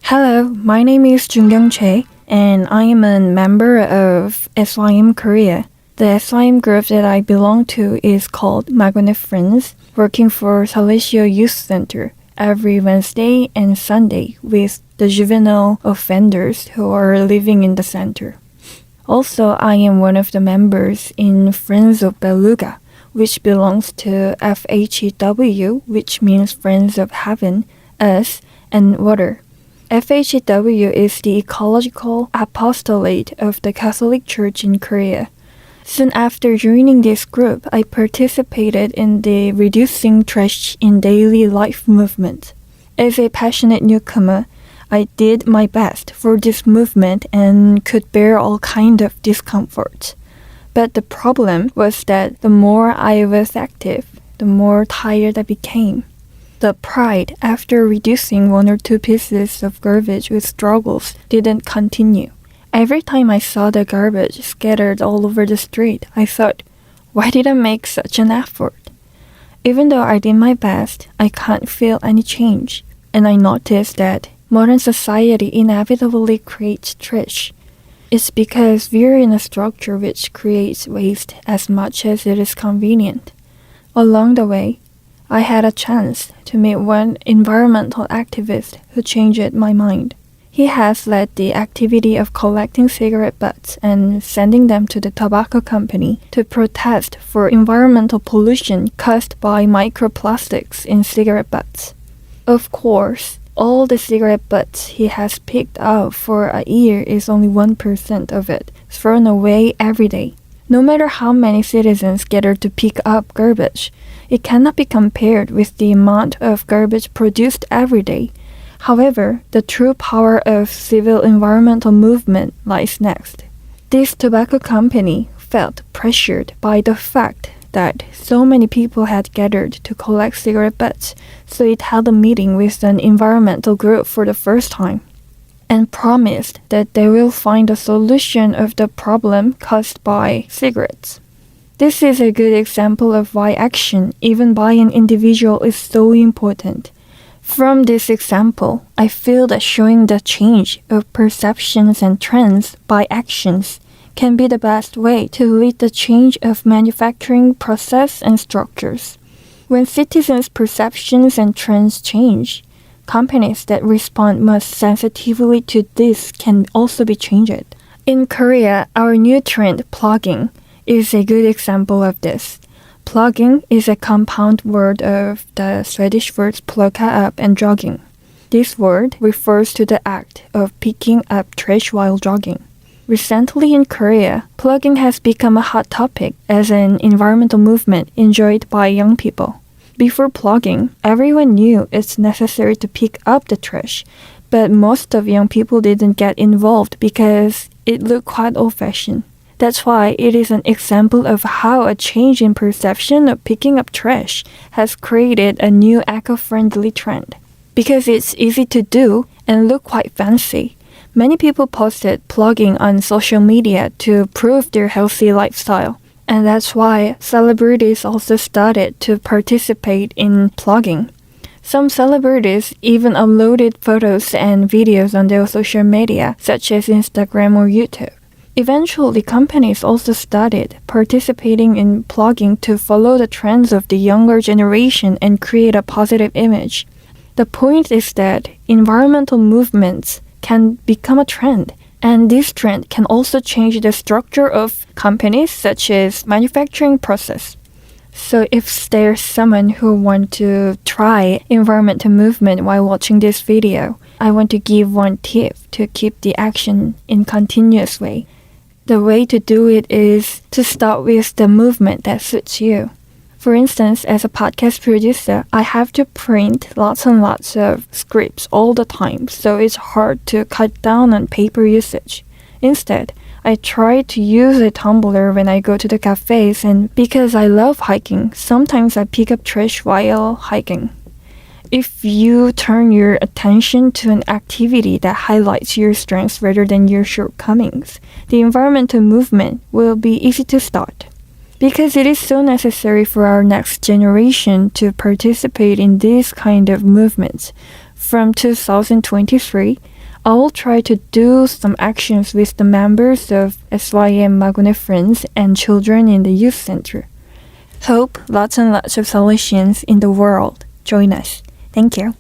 Hello, my name is Jungyung Chae, and I am a member of SYM Korea. The SYM group that I belong to is called Magone Friends, working for Salesio Youth Center every Wednesday and Sunday with the juvenile offenders who are living in the center. Also, I am one of the members in Friends of Beluga, which belongs to FHEW, which means Friends of Heaven, Earth, and Water. FHEW is the ecological apostolate of the Catholic Church in Korea. Soon after joining this group, I participated in the Reducing Trash in Daily Life movement. As a passionate newcomer, I did my best for this movement and could bear all kind of discomfort. But the problem was that the more I was active, the more tired I became. The pride after reducing 1 or 2 pieces of garbage with struggles didn't continue. Every time I saw the garbage scattered all over the street, I thought, why did I make such an effort? Even though I did my best, I can't feel any change. And I noticed that modern society inevitably creates trash. It's because we're in a structure which creates waste as much as it is convenient. Along the way, I had a chance to meet one environmental activist who changed my mind. He has led the activity of collecting cigarette butts and sending them to the tobacco company to protest for environmental pollution caused by microplastics in cigarette butts. Of course, all the cigarette butts he has picked out for a year is only 1% of it thrown away every day. No matter how many citizens gather to pick up garbage, it cannot be compared with the amount of garbage produced every day. However, the true power of civil environmental movement lies next. This tobacco company felt pressured by the fact that so many people had gathered to collect cigarette butts, so it held a meeting with an environmental group for the first time, and promised that they will find a solution of the problem caused by cigarettes. This is a good example of why action, even by an individual, is so important. From this example, I feel that showing the change of perceptions and trends by actions can be the best way to lead the change of manufacturing process and structures. When citizens' perceptions and trends change, companies that respond most sensitively to this can also be changed. In Korea, our new trend, plugging, is a good example of this. Plugging is a compound word of the Swedish words plocka up and jogging. This word refers to the act of picking up trash while jogging. Recently in Korea, plugging has become a hot topic as an environmental movement enjoyed by young people. Before plugging, everyone knew it's necessary to pick up the trash, but most of young people didn't get involved because it looked quite old-fashioned. That's why it is an example of how a change in perception of picking up trash has created a new eco-friendly trend. Because it's easy to do and look quite fancy, many people posted plugging on social media to prove their healthy lifestyle. And that's why celebrities also started to participate in plugging. Some celebrities even uploaded photos and videos on their social media, such as Instagram or YouTube. Eventually, companies also started participating in plugging to follow the trends of the younger generation and create a positive image. The point is that environmental movements can become a trend, and this trend can also change the structure of companies such as manufacturing process. So if there's someone who wants to try environmental movement while watching this video, I want to give one tip to keep the action in continuous way. The way to do it is to start with the movement that suits you. For instance, as a podcast producer, I have to print lots and lots of scripts all the time, so it's hard to cut down on paper usage. Instead, I try to use a tumbler when I go to the cafes, and because I love hiking, sometimes I pick up trash while hiking. If you turn your attention to an activity that highlights your strengths rather than your shortcomings, the environmental movement will be easy to start. Because it is so necessary for our next generation to participate in these kind of movements. From 2023, I will try to do some actions with the members of SYM Magone Friends and children in the youth center. Hope lots and lots of solutions in the world join us. Thank you.